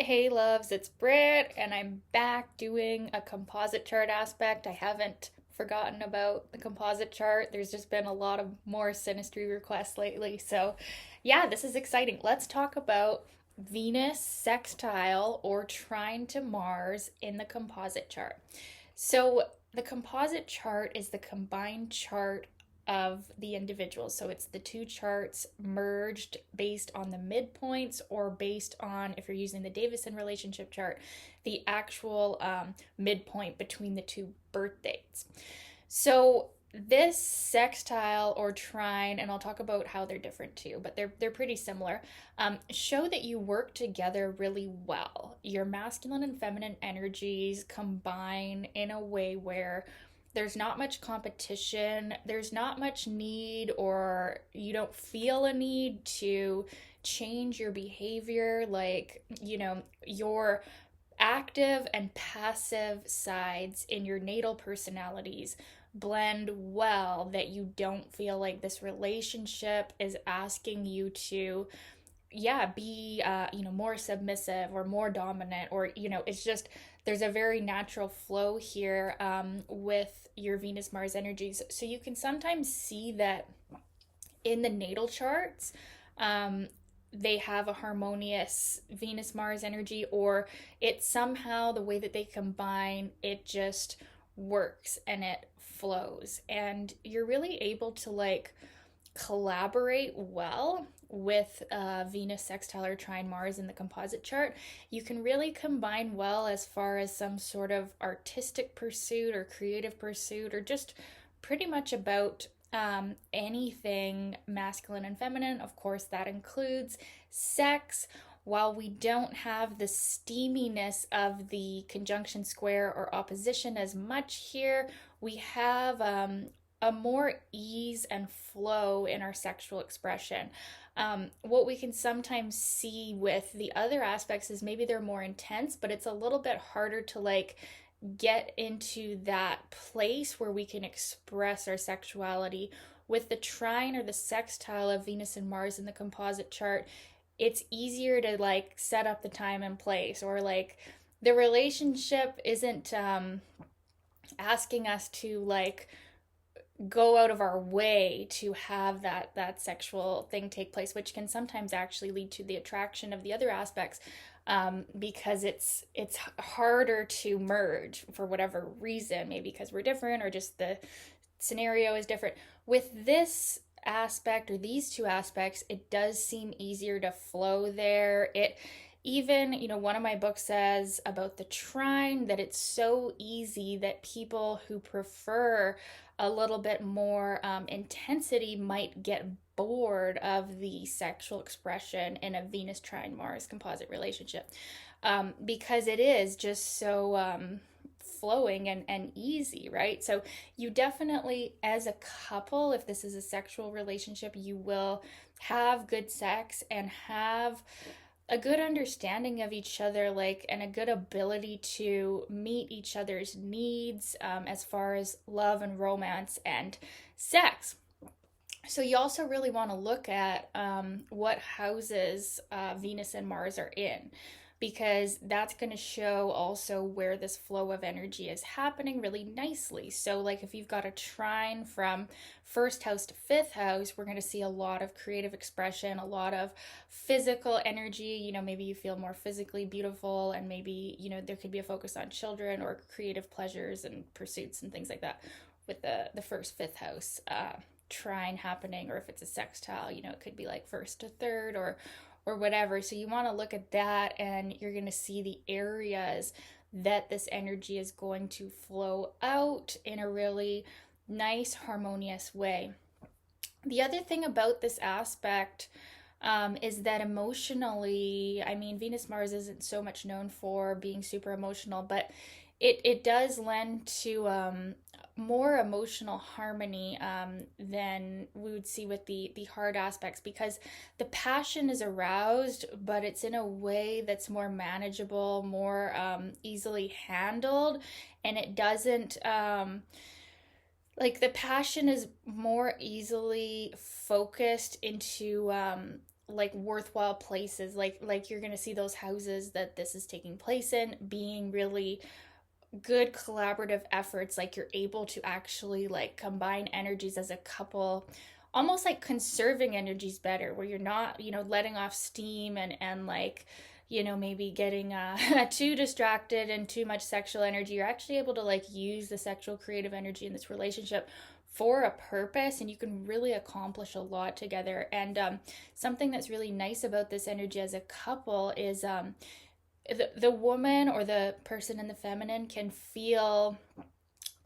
Hey loves, it's Britt, and I'm back doing a composite chart aspect. I haven't forgotten about the composite chart. There's just been a lot of more synastry requests lately. So, yeah, this is exciting. Let's talk about Venus sextile or trine to Mars in the composite chart. So, the composite chart is the combined chart of the individuals. So it's the two charts merged based on the midpoints or based on, if you're using the Davison relationship chart, the actual midpoint between the two birth dates. So this sextile or trine, and I'll talk about how they're different too, but they're pretty similar, show that you work together really well. Your masculine and feminine energies combine in a way where there's not much competition, there's not much need, or you don't feel a need to change your behavior. Like, your active and passive sides in your natal personalities blend well, that you don't feel like this relationship is asking you to be more submissive or more dominant, or it's just there's a very natural flow here with your Venus Mars energies. So you can sometimes see that in the natal charts. They have a harmonious Venus Mars energy, or it's somehow the way that they combine, it just works and it flows, and you're really able to like collaborate well with Venus sextile or trine Mars in the composite chart. You can really combine well as far as some sort of artistic pursuit or creative pursuit, or just pretty much about anything masculine and feminine. Of course, that includes sex. While we don't have the steaminess of the conjunction square or opposition as much here, we have a more ease and flow in our sexual expression. What we can sometimes see with the other aspects is maybe they're more intense, but it's a little bit harder to like get into that place where we can express our sexuality. With the trine or the sextile of Venus and Mars in the composite chart, it's easier to like set up the time and place, or like the relationship isn't asking us to like go out of our way to have that sexual thing take place, which can sometimes actually lead to the attraction of the other aspects, because it's harder to merge for whatever reason, maybe because we're different or just the scenario is different. With this aspect or these two aspects, it does seem easier to flow there. It even, one of my books says about the trine that it's so easy that people who prefer a little bit more intensity might get bored of the sexual expression in a Venus trine Mars composite relationship, because it is just so flowing and easy, right? So you definitely, as a couple, if this is a sexual relationship, you will have good sex and have a good understanding of each other, like, and a good ability to meet each other's needs, as far as love and romance and sex. So you also really want to look at what houses Venus and Mars are in, because that's going to show also where this flow of energy is happening really nicely. So like if you've got a trine from first house to fifth house, we're going to see a lot of creative expression, a lot of physical energy. Maybe you feel more physically beautiful, and maybe, there could be a focus on children or creative pleasures and pursuits and things like that with the first fifth house trine happening. Or if it's a sextile, it could be like first to third or whatever. So you want to look at that, and you're going to see the areas that this energy is going to flow out in a really nice, harmonious way. The other thing about this aspect is that emotionally, I mean, Venus Mars isn't so much known for being super emotional, but it does lend to more emotional harmony than we would see with the hard aspects, because the passion is aroused, but it's in a way that's more manageable, more easily handled, and it doesn't like the passion is more easily focused into like worthwhile places, like you're going to see those houses that this is taking place in being really good collaborative efforts. Like you're able to actually like combine energies as a couple, almost like conserving energies better, where you're not, letting off steam and like, maybe getting too distracted and too much sexual energy. You're actually able to like use the sexual creative energy in this relationship for a purpose, and you can really accomplish a lot together. And something that's really nice about this energy as a couple is the woman or the person in the feminine can feel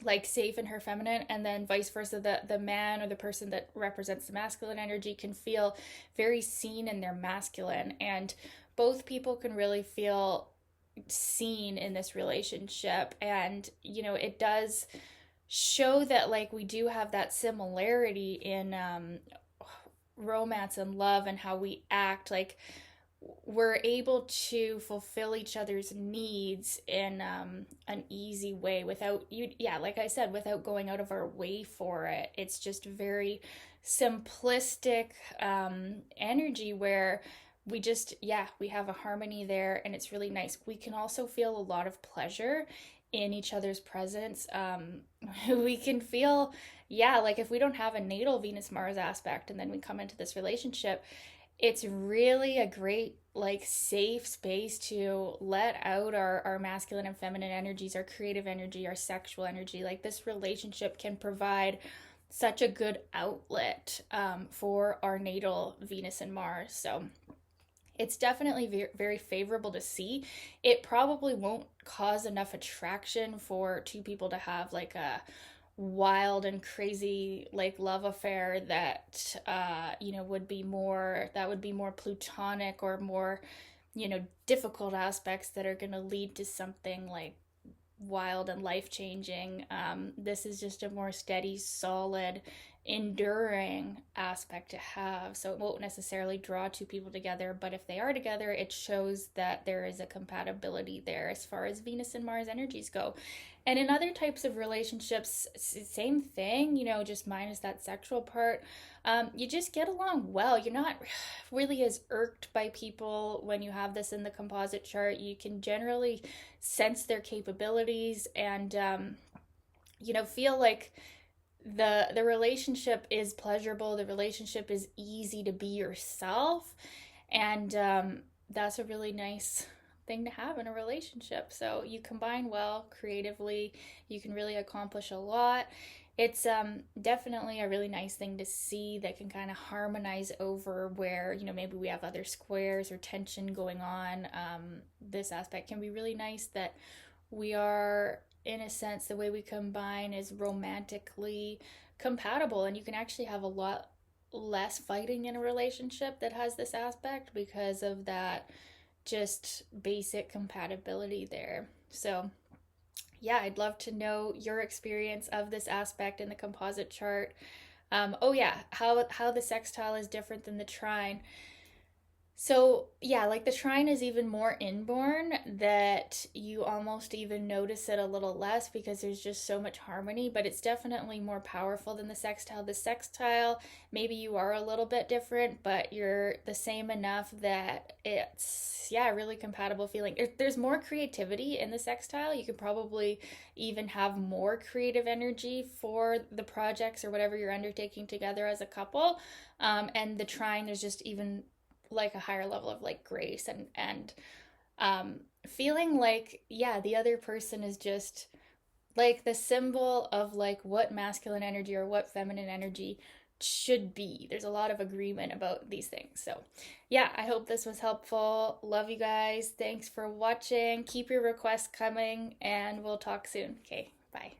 like safe in her feminine, and then vice versa, the man or the person that represents the masculine energy can feel very seen in their masculine, and both people can really feel seen in this relationship. And it does show that like we do have that similarity in romance and love and how we act. Like we're able to fulfill each other's needs in an easy way without like I said, without going out of our way for it. It's just very simplistic energy where we have a harmony there, and it's really nice. We can also feel a lot of pleasure in each other's presence. We can feel, like if we don't have a natal Venus Mars aspect and then we come into this relationship, it's really a great like safe space to let out our masculine and feminine energies, our creative energy, our sexual energy. Like this relationship can provide such a good outlet for our natal Venus and Mars. So it's definitely very, very favorable to see. It probably won't cause enough attraction for two people to have like a wild and crazy like love affair that would be more plutonic or more difficult aspects that are going to lead to something like wild and life-changing. This is just a more steady, solid, enduring aspect to have. So it won't necessarily draw two people together, but if they are together, it shows that there is a compatibility there as far as Venus and Mars energies go. And in other types of relationships, same thing, just minus that sexual part. You just get along well. You're not really as irked by people when you have this in the composite chart. You can generally sense their capabilities and, feel like the relationship is pleasurable. The relationship is easy to be yourself. And that's a really nice thing to have in a relationship. So you combine well creatively, you can really accomplish a lot. It's definitely a really nice thing to see that can kind of harmonize over where maybe we have other squares or tension going on. This aspect can be really nice that we are, in a sense, the way we combine is romantically compatible, and you can actually have a lot less fighting in a relationship that has this aspect because of that just basic compatibility there. So I'd love to know your experience of this aspect in the composite chart. How the sextile is different than the trine. So like the trine is even more inborn, that you almost even notice it a little less because there's just so much harmony, but it's definitely more powerful than the sextile. The sextile, maybe you are a little bit different, but you're the same enough that it's, really compatible feeling. There's more creativity in the sextile. You could probably even have more creative energy for the projects or whatever you're undertaking together as a couple. And the trine, there's just even like a higher level of like grace and feeling like the other person is just like the symbol of like what masculine energy or what feminine energy should be. There's a lot of agreement about these things. So I hope this was helpful. Love you guys. Thanks for watching. Keep your requests coming, and we'll talk soon. Okay, bye.